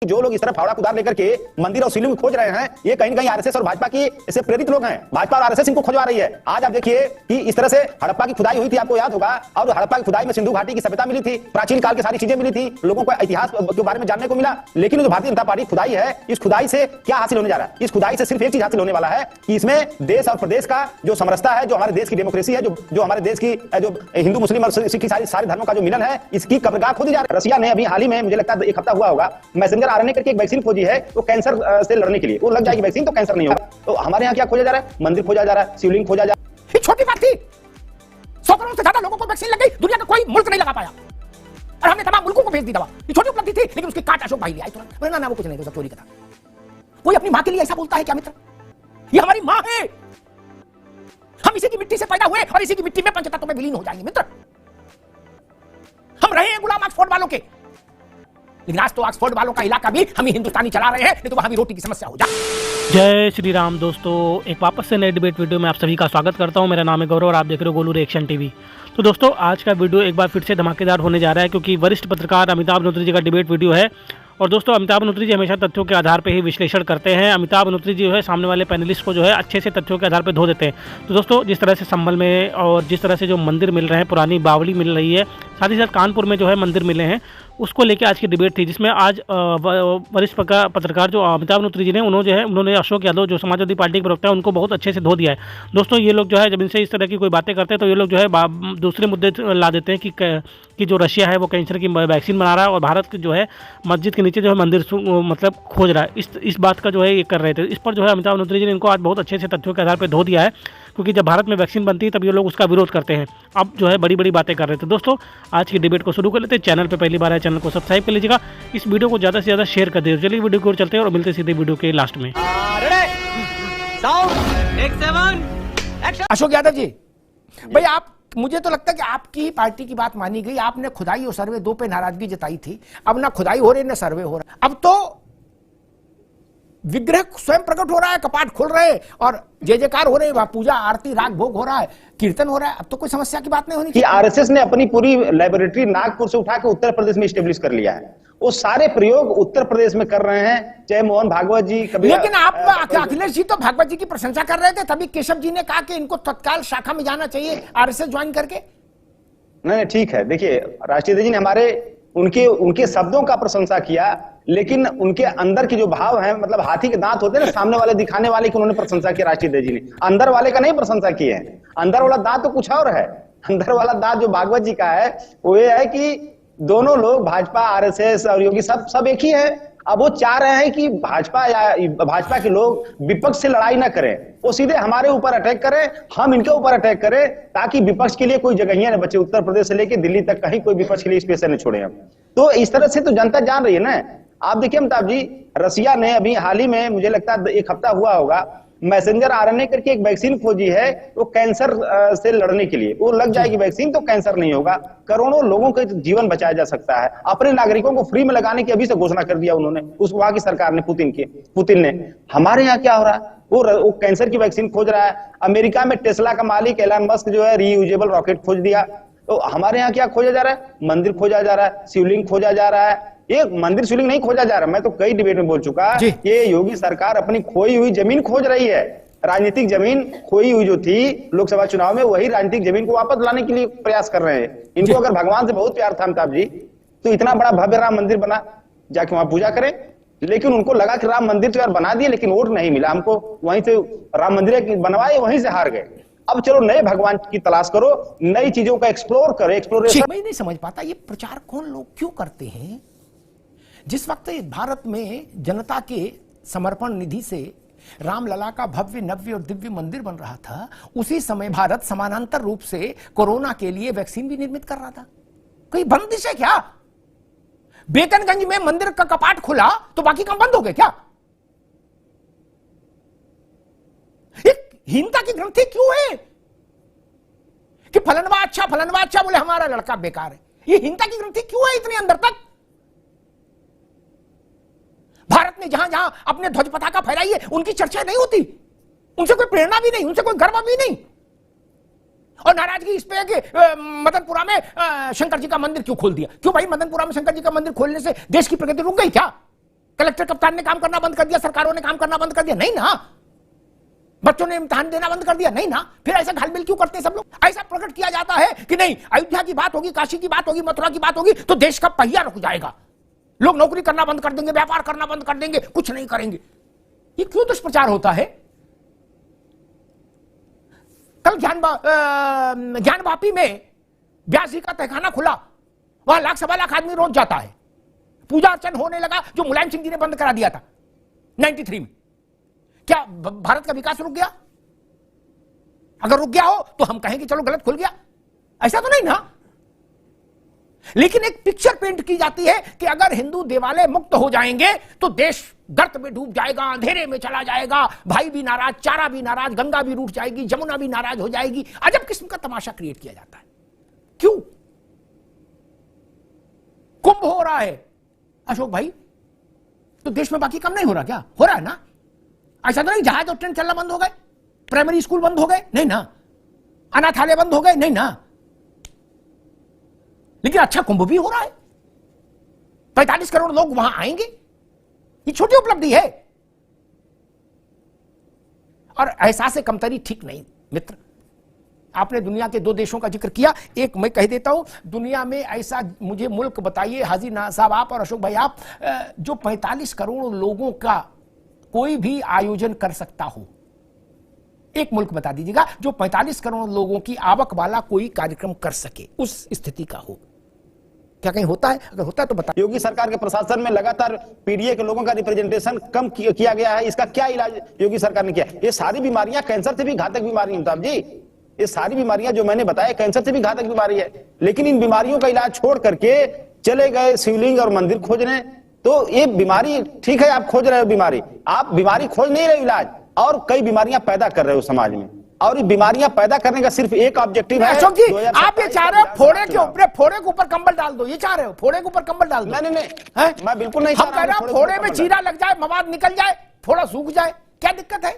जो लोग इस तरह फावड़ा कुदार लेकर के मंदिर और शिवलिंग खोज रहे हैं, ये कहीं न कहीं आरएसएस और भाजपा की इससे प्रेरित लोग हैं। भाजपा और आरएसएस इनको खोजवा रही है। आज आप देखिए कि इस तरह से हड़प्पा की खुदाई हुई थी, आपको याद होगा, और हड़प्पा की खुदाई में सिंधु घाटी की सभ्यता मिली थी, प्राचीन काल की सारी चीजें मिली थी, लोगों को इतिहास के बारे में जानने को मिला। लेकिन जो भारतीय जनता पार्टी खुदाई है, इस खुदाई से क्या हासिल होने जा रहा है? इस खुदाई से सिर्फ एक चीज हासिल होने वाला है कि इसमें देश और प्रदेश का जो समरसता है, जो हमारे देश की डेमोक्रेसी है, जो हमारे देश की जो हिंदू मुस्लिम और सिख सारे धर्मों का जो मिलन है, इसकी कब्रगाह खोदी जा रही है। रसिया ने अभी हाल ही में, मुझे लगता है एक हफ्ता हुआ होगा, मैसेंजर आरएनए करके एक वैक्सीन खोजी है, वो कैंसर से लड़ने के लिए। वो लग जाएगी वैक्सीन तो कैंसर नहीं होगा। तो हमारे यहाँ क्या खोजा जा रहा है? मंदिर खोजा जा रहा है, शिवलिंग खोजा जा रहा है। छोटी बात थी, 100 करोड़ से ज्यादा लोगों को वैक्सीन लग गई, दुनिया का कोई मुल्क नहीं लगा पाया, और हमने तमाम मुल्कों को भेज दी दवा। ये छोटी उपलब्धि थी, लेकिन उसकी काट अशोक भाई लिया तुरंत। ना वो कुछ नहीं, तो सब चोरी का था। कोई अपनी मां के लिए ऐसा बोलता है क्या मित्र? ये हमारी मां है, हम इसी की मिट्टी से पैदा हुए और इसी की मिट्टी में पंचतत्व में विलीन हो जाएंगे मित्र। हम रहे हैं गुलाम ऑक्सफोर्ड वालों के, लेकिन आज तो ऑक्सफोर्ड वालों का इलाका भी हम ही हिंदुस्तानी चला रहे हैं, नहीं तो वहां भी रोटी की समस्या हो जाए। जय श्री राम दोस्तों, एक वापस से नए डिबेट वीडियो में आप सभी का स्वागत करता हूं। मेरा नाम है गौरव और आप देख रहे हो गोलू रिएक्शन टीवी। तो दोस्तों, आज का वीडियो एक बार फिर से धमाकेदार होने जा रहा है, क्योंकि वरिष्ठ पत्रकार अमिताभ अग्निहोत्री जी का डिबेट वीडियो है। और दोस्तों, अमिताभ अग्निहोत्री जी हमेशा तथ्यों के आधार पर ही विश्लेषण करते हैं। अमिताभ अग्निहोत्री जी जो है सामने वाले पैनलिस्ट को जो है अच्छे से तथ्यों के आधार पर धो देते हैं। तो दोस्तों, जिस तरह से संभल में और जिस तरह से जो मंदिर मिल रहे हैं, पुरानी बावली मिल रही है, साथ ही साथ कानपुर में जो है मंदिर मिले हैं, उसको लेकर आज की डिबेट थी, जिसमें आज वरिष्ठ पत्रकार जो अमिताभ अग्निहोत्री जी ने उन्होंने अशोक यादव जो समाजवादी पार्टी के प्रवक्ता है उनको बहुत अच्छे से धो दिया है। दोस्तों, ये लोग जो है जब इनसे इस तरह की कोई बातें करते हैं तो ये लोग जो है दूसरे मुद्दे ला देते हैं कि जो रशिया है वो कैंसर की वैक्सीन बना रहा है और भारत जो है मस्जिद के नीचे जो है मंदिर मतलब खोज रहा है। इस बात का जो है ये कर रहे थे। इस पर जो है अमिताभ अग्निहोत्री जी ने इनको आज बहुत अच्छे से तथ्यों के आधार पर धो दिया है, क्योंकि जब भारत में वैक्सीन बनती है तब ये लोग उसका विरोध करते हैं। अब जो है बड़ी बड़ी बातें कर रहे थे। दोस्तों, आज की डिबेट को शुरू कर लेते हैं। चैनल पे पहली बार है, चैनल को सब्सक्राइब कर लीजिएगा, इस वीडियो को ज़्यादा से ज़्यादा शेयर कर दीजिए। चलिए वीडियो की ओर चलते हैं और मिलते सीधे वीडियो के लास्ट में। अशोक यादव जी, भाई आप, मुझे तो लगता है कि आपकी पार्टी की बात मानी गई। आपने खुदाई और सर्वे दो पे नाराजगी जताई थी, अब ना खुदाई हो रही ना सर्वे हो रहा। अब तो विग्रह स्वयं प्रकट हो रहा है, कपाट खोल रहे और जय जयकार हो रहे हैं, पूजा आरती राग भोग हो रहा है, कीर्तन हो रहा है। अब तो कोई समस्या की बात नहीं होनी चाहिए। आरएसएस ने अपनी पूरी लेबोरेटरी नागपुर से उठा के उत्तर प्रदेश में स्टेब्लिश कर लिया है। वो सारे प्रयोग उत्तर प्रदेश में कर रहे हैं, चाहे मोहन भागवत जी कभी। लेकिन आप अखिलेश जी तो भागवत जी की प्रशंसा कर रहे थे, तभी केशव जी ने कहा कि इनको तत्काल शाखा में जाना चाहिए आरएसएस ज्वाइन करके। नहीं, ठीक है। देखिए, राष्ट्रीय जी ने हमारे उनके शब्दों का प्रशंसा किया, लेकिन उनके अंदर की जो भाव है, मतलब हाथी के दांत होते हैं ना, सामने वाले दिखाने वाले की उन्होंने प्रशंसा की राष्ट्रीय जी ने, अंदर वाले का नहीं प्रशंसा की है। अंदर वाला दांत तो कुछ और है। अंदर वाला दांत जो भागवत जी का है वो ये है कि दोनों लोग, भाजपा आरएसएस और योगी सब एक ही है। अब वो चाह रहे हैं कि भाजपा के लोग विपक्ष से लड़ाई ना करें, वो सीधे हमारे ऊपर अटैक करें, हम इनके ऊपर अटैक करें, ताकि विपक्ष के लिए कोई जगहियां न बचे। उत्तर प्रदेश से लेकर दिल्ली तक कहीं कोई विपक्ष के लिए स्पेस न छोड़े हम। तो इस तरह से तो जनता जान रही है ना। आप देखिए अमिताभ जी, रसिया ने अभी हाल ही में, मुझे लगता है एक हफ्ता हुआ होगा, मैसेंजर आरएनए करके एक वैक्सीन खोजी है, वो कैंसर से लड़ने के लिए। वो लग जाएगी वैक्सीन तो कैंसर नहीं होगा, करोड़ों लोगों का जीवन बचाया जा सकता है। अपने नागरिकों को फ्री में लगाने की अभी से घोषणा कर दिया उन्होंने, उस वहां की सरकार ने, पुतिन ने। हमारे यहाँ क्या हो रहा है? वो कैंसर की वैक्सीन खोज रहा है। अमेरिका में टेस्ला का मालिक एलन मस्क जो है रीयूजेबल रॉकेट खोज दिया। तो हमारे यहाँ क्या खोजा जा रहा है? मंदिर खोजा जा रहा है, शिवलिंग खोजा जा रहा है। ये मंदिर शिवलिंग नहीं खोजा जा रहा। मैं तो कई डिबेट में बोल चुका, ये योगी सरकार अपनी खोई हुई जमीन खोज रही है। राजनीतिक जमीन खोई हुई जो थी लोकसभा चुनाव में, वही राजनीतिक जमीन को वापस लाने के लिए प्रयास कर रहे हैं। इनको अगर भगवान से बहुत प्यार था अमिताभ जी, तो इतना बड़ा भव्य राम मंदिर बना, जाके वहां पूजा करें। लेकिन उनको लगा कि राम मंदिर तो बना दिए, लेकिन वोट नहीं मिला हमको, वहीं से राम मंदिर बनवाए, वहीं से हार गए। अब चलो नए भगवान की तलाश करो, नई चीजों का एक्सप्लोर करो, एक्सप्लोरेशन। मैं नहीं समझ पाता ये प्रचार कौन लोग क्यों करते हैं। जिस वक्त भारत में जनता के समर्पण निधि से रामलला का भव्य नव्य और दिव्य मंदिर बन रहा था, उसी समय भारत समानांतर रूप से कोरोना के लिए वैक्सीन भी निर्मित कर रहा था। कोई बंदिश है क्या? बेकनगंज में मंदिर का कपाट खुला तो बाकी काम बंद हो गए क्या? एक हीनता की ग्रंथि क्यों है कि फलनवा अच्छा बोले हमारा लड़का बेकार है? ये हीनता की ग्रंथि क्यों है इतनी अंदर तक? भारत ने जहां जहां अपने ध्वज पताका फहराई है, उनकी चर्चा नहीं होती, उनसे कोई प्रेरणा भी नहीं, उनसे कोई गर्व भी नहीं। और नाराजगी इस पे है कि मदनपुरा में शंकर जी का मंदिर क्यों खोल दिया? क्यों भाई, मदनपुरा में शंकर जी का मंदिर खोलने से देश की प्रगति रुक गई क्या? कलेक्टर कप्तान ने काम करना बंद कर दिया, सरकारों ने काम करना बंद कर दिया? नहीं ना। बच्चों ने इम्तिहान देना बंद कर दिया? नहीं ना। फिर ऐसा घालमेल क्यों करते हैं सब लोग? ऐसा प्रकट किया जाता है कि नहीं, अयोध्या की बात होगी, काशी की बात होगी, मथुरा की बात होगी तो देश का पहिया रुक जाएगा, लोग नौकरी करना बंद कर देंगे, व्यापार करना बंद कर देंगे, कुछ नहीं करेंगे। ये क्यों दुष्प्रचार होता है? कल ज्ञानवापी में व्यास जी का तहखाना खुला, वहां 1 सवा लाख आदमी रोज जाता है, पूजा अर्चन होने लगा, जो मुलायम सिंह जी ने बंद करा दिया था 93 में। क्या भारत का विकास रुक गया? अगर रुक गया हो तो हम कहेंगे चलो गलत खुल गया, ऐसा तो नहीं ना। लेकिन एक पिक्चर पेंट की जाती है कि अगर हिंदू देवालय मुक्त हो जाएंगे तो देश गर्त में डूब जाएगा, अंधेरे में चला जाएगा, भाई भी नाराज, चारा भी नाराज, गंगा भी रूठ जाएगी, जमुना भी नाराज हो जाएगी। अजब किस्म का तमाशा क्रिएट किया जाता है। क्यों? कुंभ हो रहा है अशोक भाई, तो देश में बाकी काम नहीं हो रहा क्या? हो रहा है ना। ऐसा तो नहीं जहाज और ट्रेन चलना बंद हो गए, प्राइमरी स्कूल बंद हो गए? नहीं ना। अनाथालय बंद हो गए? नहीं ना। लेकिन अच्छा कुंभ भी हो रहा है, 45 करोड़ लोग वहां आएंगे, ये छोटी उपलब्धि है। और एहसास कमतरी ठीक नहीं मित्र। आपने दुनिया के 2 देशों का जिक्र किया, एक मैं कह देता हूं, दुनिया में ऐसा मुझे मुल्क बताइए हाजी साहब आप और अशोक भाई आप, जो 45 करोड़ लोगों का कोई भी आयोजन कर सकता हो। एक मुल्क बता दीजिएगा जो 45 करोड़ लोगों की आवक वाला कोई कार्यक्रम कर सके, उस स्थिति का हो। क्या कहीं होता है? अगर होता है तो बताइए। योगी सरकार के प्रशासन में लगातार पीडीए के लोगों का रिप्रेजेंटेशन कम किया गया है, इसका क्या इलाज योगी सरकार ने किया? ये सारी बीमारियां कैंसर से भी घातक बीमारी है साहब जी, ये सारी बीमारियां जो मैंने बताया कैंसर से भी घातक बीमारी है। लेकिन इन बीमारियों का इलाज छोड़ करके चले गए शिवलिंग और मंदिर खोजने। तो ये बीमारी ठीक है, आप खोज रहे हो बीमारी, आप बीमारी खोज नहीं रहे हो, इलाज और कई बीमारियां पैदा कर रहे हो समाज में। और ये बीमारियां पैदा करने का सिर्फ एक ऑब्जेक्टिव है। अशोक जी आप ये चाह रहे हो फोड़े के ऊपर कंबल डाल दो, ये चाह रहे हो? फोड़े के ऊपर कंबल डाल दो? नहीं, मैं बिल्कुल नहीं। हम कह रहे हैं फोड़े में चीरा लग जाए, मवाद निकल जाए, फोड़ा सूख जाए, क्या दिक्कत है?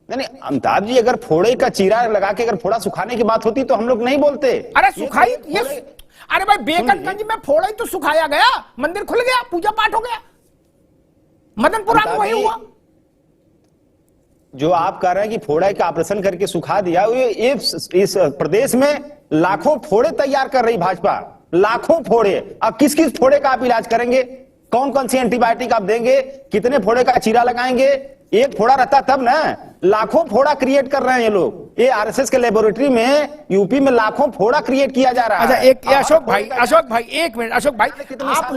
नहीं अमिताभ जी, अगर फोड़े का चीरा लगा के अगर फोड़ा सुखाने की बात होती तो हम लोग नहीं बोलते। अरे सुखाई ये, अरे भाई बेगमगंज में फोड़ा ही तो सुखाया गया, मंदिर खुल गया, पूजा पाठ हो गया। मदनपुरा में वही हुआ। जो आप कह रहे हैं कि फोड़ा का ऑपरेशन करके सुखा दिया, इस प्रदेश में लाखों फोड़े तैयार कर रही भाजपा, लाखों फोड़े। अब किस किस फोड़े का आप इलाज करेंगे? कौन कौन सी एंटीबायोटिक आप देंगे? कितने फोड़े का चीरा लगाएंगे? एक फोड़ा रहता तब ना, लाखों फोड़ा क्रिएट कर रहे हैं ये लोग। ये आरएसएस के लेबोरेटरी में यूपी में लाखों फोड़ा क्रिएट किया जा रहा है। अच्छा एक अशोक भाई एक मिनट, अशोक भाई आप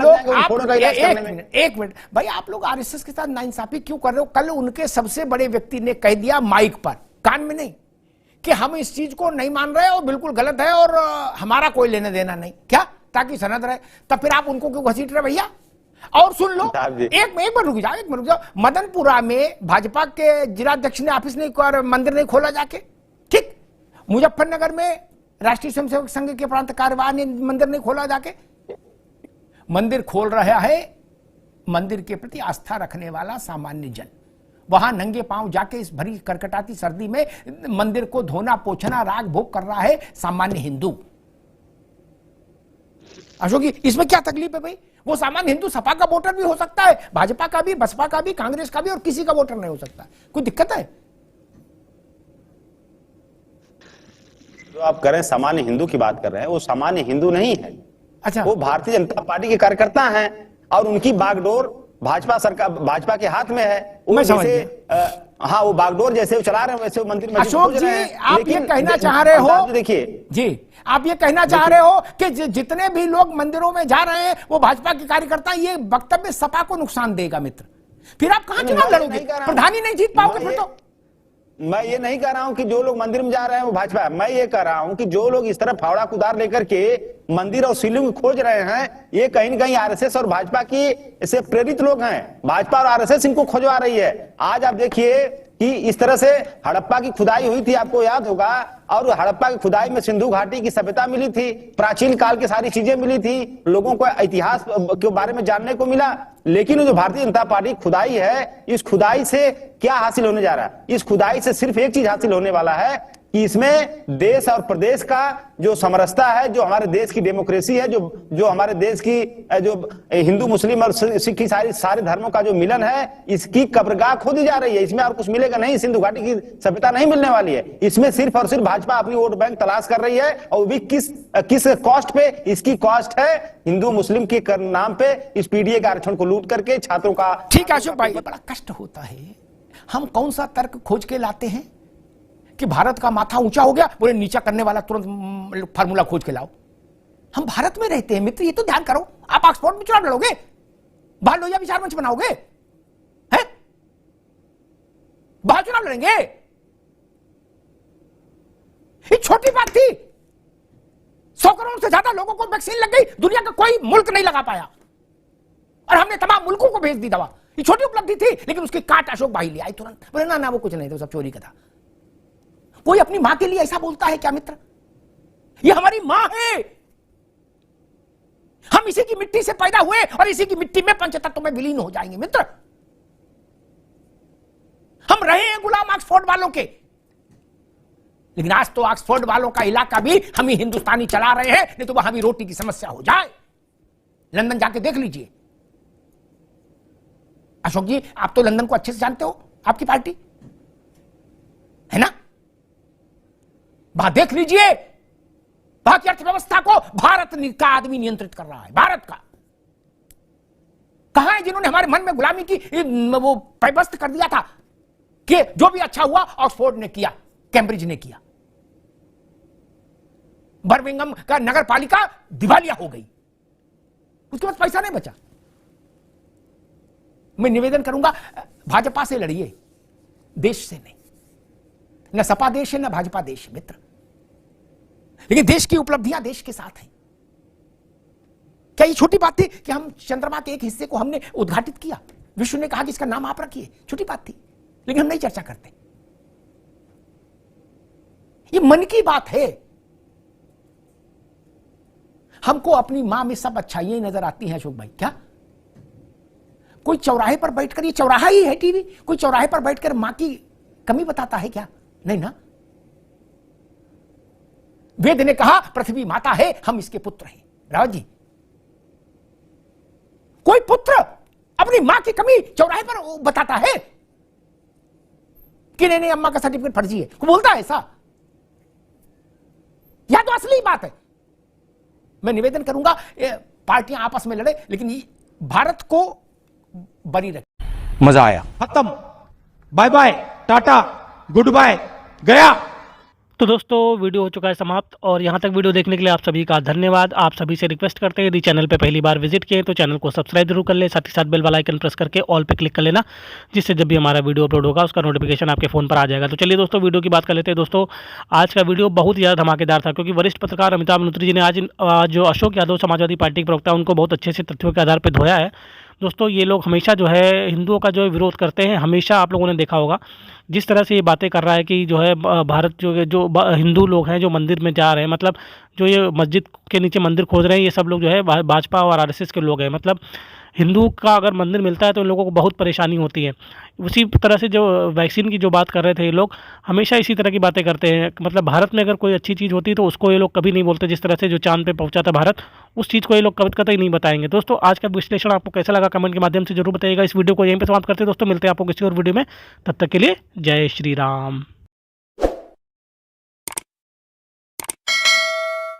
लोग एक मिनट भाई, आप लोग आरएसएस के साथ नाइंसाफी क्यों कर रहे हो? कल उनके सबसे बड़े व्यक्ति ने कह दिया माइक पर, कान में नहीं, कि हम इस चीज को नहीं मान रहे और बिल्कुल गलत है और हमारा कोई लेना देना नहीं। क्या? ताकि सनद रहे। तब फिर आप उनको क्यों घसीट रहे भैया? और सुन लो, एक मिनट रुक जाओ, मदनपुरा में भाजपा के जिलाध्यक्ष ने ऑफिस नहीं, मंदिर नहीं खोला जाके, ठीक। मुजफ्फरनगर में राष्ट्रीय स्वयंसेवक संघ के प्रांत कार्यवाह ने मंदिर नहीं खोला जाके। मंदिर खोल रहा है मंदिर के प्रति आस्था रखने वाला सामान्य जन, वहां नंगे पांव जाके इस भरी करकटाती सर्दी में मंदिर को धोना पोछना राग भोग कर रहा है सामान्य हिंदू। अशोक जी इसमें क्या तकलीफ है भाई? वो सामान्य हिंदू सपा का वोटर भी हो सकता है, भाजपा का भी, बसपा का भी, कांग्रेस का भी, और किसी का वोटर नहीं हो सकता। कोई दिक्कत है? जो आप कर रहे हैं सामान्य हिंदू की बात कर रहे हैं, वो सामान्य हिंदू नहीं है। अच्छा, वो भारतीय जनता पार्टी के कार्यकर्ता हैं और उनकी बागडोर भाजपा सरकार, भाजपा के हाथ में है। वो जैसे हाँ, वो बागडोर जैसे वो चला रहे हैं वैसे वो मंदिर में। अशोक जी आप ये कहना चाह रहे हो, देखिए जी आप ये कहना चाह रहे हो कि जितने भी लोग मंदिरों में जा रहे हैं वो भाजपा के कार्यकर्ता, ये वक्तव्य सपा को नुकसान देगा मित्र। फिर आप कहां चुनाव लड़ोगे? प्रधानी नहीं जीत पाओगे फिर तो। मैं ये नहीं कह रहा हूं कि जो लोग मंदिर में जा रहे हैं वो भाजपा है, मैं ये कह रहा हूं कि जो लोग इस तरह फावड़ा कुदार लेकर के मंदिर और शिवलिंग खोज रहे हैं, ये कहीं न कहीं आरएसएस और भाजपा की से प्रेरित लोग हैं। भाजपा और आरएसएस इनको खोजवा रही है। आज आप देखिए कि इस तरह से हड़प्पा की खुदाई हुई थी, आपको याद होगा, और हड़प्पा की खुदाई में सिंधु घाटी की सभ्यता मिली थी, प्राचीन काल की सारी चीजें मिली थी, लोगों को इतिहास के बारे में जानने को मिला। लेकिन जो भारतीय जनता पार्टी खुदाई है, इस खुदाई से क्या हासिल होने जा रहा है? इस खुदाई से सिर्फ एक चीज हासिल होने वाला है कि इसमें देश और प्रदेश का जो समरसता है, जो हमारे देश की डेमोक्रेसी है, जो हमारे देश की जो हिंदू मुस्लिम और सिख सारे धर्मों का जो मिलन है, इसकी कब्रगाह खोदी जा रही है। इसमें और कुछ मिलेगा नहीं, सिंधु घाटी की सभ्यता नहीं मिलने वाली है। इसमें सिर्फ और सिर्फ भाजपा अपनी वोट बैंक तलाश कर रही है, और भी किस कॉस्ट पे? इसकी कॉस्ट है हिंदू मुस्लिम के नाम पे इस पीडीए के आरक्षण को लूट करके छात्रों का। ठीक है अशोक भाई, बड़ा कष्ट होता है। हम कौन सा तर्क खोज के लाते हैं कि भारत का माथा ऊंचा हो गया, बोले नीचा करने वाला तुरंत फार्मूला खोज के लाओ। हम भारत में रहते हैं मित्र, ये तो ध्यान करो। आप ऑक्सफोर्ड में चुनाव लड़ोगे, बाहर लोहिया विचार मंच बनाओगे, हैं? बाहर चुनाव लड़ेंगे? ये छोटी बात थी। 100 करोड़ से ज्यादा लोगों को वैक्सीन लग गई, दुनिया का कोई मुल्क नहीं लगा पाया, और हमने तमाम मुल्कों को भेज दी दवा। ये छोटी उपलब्धि थी, लेकिन उसकी काट अशोक भाई ले आई तुरंत। बोले ना ना वो कुछ नहीं था, सब चोरी का था। कोई अपनी मां के लिए ऐसा बोलता है क्या मित्र? ये हमारी मां है, हम इसी की मिट्टी से पैदा हुए और इसी की मिट्टी में पंचतत्व में विलीन हो जाएंगे मित्र। हम रहे हैं गुलाम ऑक्सफोर्ड वालों के, लेकिन आज तो ऑक्सफोर्ड वालों का इलाका भी हम ही हिंदुस्तानी चला रहे हैं, नहीं तो वहां भी रोटी की समस्या हो जाए। लंदन जाके देख लीजिए। अशोक जी, आप तो लंदन को अच्छे से जानते हो, आपकी पार्टी है ना? वहां देख लीजिए, वहां की अर्थव्यवस्था को भारत का आदमी नियंत्रित कर रहा है। भारत का कहां है जिन्होंने हमारे मन में गुलामी की वो पैबस्त कर दिया था कि जो भी अच्छा हुआ ऑक्सफोर्ड ने किया, कैम्ब्रिज ने किया। बर्मिंघम का नगर पालिका दिवालिया हो गई, उसके बाद पैसा नहीं बचा। मैं निवेदन करूंगा, भाजपा से लड़िए, देश से नहीं। न सपा देश है, न भाजपा देश है मित्र, लेकिन देश की उपलब्धियां देश के साथ हैं। क्या ये छोटी बात थी कि हम चंद्रमा के एक हिस्से को हमने उद्घाटित किया? विश्व ने कहा कि इसका नाम आप रखिए। छोटी बात थी, लेकिन हम नहीं चर्चा करते। ये मन की बात है। हमको अपनी मां में सब अच्छाइयां नजर आती हैं अशोक भाई। क्या कोई चौराहे पर बैठकर, ये चौराहा ही है टीवी, कोई चौराहे पर बैठकर मां की कमी बताता है क्या? नहीं ना। वेद ने कहा पृथ्वी माता है, हम इसके पुत्र हैं। राव जी, कोई पुत्र अपनी मां की कमी चौराहे पर बताता है कि नहीं नहीं अम्मा का सर्टिफिकेट फर्जी है? कोई बोलता है ऐसा? या तो असली बात है। मैं निवेदन करूंगा, पार्टियां आपस में लड़े, लेकिन भारत को बनी रखे। मजा आया। खत्म, bye bye, tata, good bye, गया। तो दोस्तों, वीडियो हो चुका है समाप्त, और यहाँ तक वीडियो देखने के लिए आप सभी का धन्यवाद। आप सभी से रिक्वेस्ट करते हैं, यदि चैनल पे पहली बार विजिट किए तो चैनल को सब्सक्राइब जरूर कर लें, साथ ही साथ बेल वाला आइकन प्रेस करके ऑल पे क्लिक कर लेना, जिससे जब भी हमारा वीडियो अपलोड होगा उसका नोटिफिकेशन आपके फ़ोन पर आ जाएगा। तो चलिए दोस्तों, वीडियो की बात कर लेते हैं। दोस्तों, आज का वीडियो बहुत ही ज़्यादा धमाकेदार था, क्योंकि वरिष्ठ पत्रकार अमिताभ अनुत्री जी ने आज जो अशोक यादव समाजवादी पार्टी के प्रवक्ता, उनको बहुत अच्छे से तथ्यों के आधार पर धोया है। दोस्तों, ये लोग हमेशा जो है हिंदुओं का जो है विरोध करते हैं। हमेशा आप लोगों ने देखा होगा जिस तरह से ये बातें कर रहा है कि जो है भारत जो हिंदू लोग हैं जो मंदिर में जा रहे हैं, मतलब जो ये मस्जिद के नीचे मंदिर खोद रहे हैं, ये सब लोग जो है भाजपा और आरएसएस के लोग हैं। मतलब हिंदू का अगर मंदिर मिलता है तो इन लोगों को बहुत परेशानी होती है। उसी तरह से जो वैक्सीन की जो बात कर रहे थे ये लोग, हमेशा इसी तरह की बातें करते हैं। मतलब भारत में अगर कोई अच्छी चीज़ होती है तो उसको ये लोग कभी नहीं बोलते। जिस तरह से जो चांद पे पहुंचा था भारत, उस चीज़ को ये लोग कभी नहीं बताएंगे। दोस्तों, आज का विश्लेषण आपको कैसा लगा कमेंट के माध्यम से जरूर बताइएगा। इस वीडियो को यहीं पर समाप्त करते हैं दोस्तों, मिलते हैं आपको किसी और वीडियो में। तब तक के लिए जय श्री राम।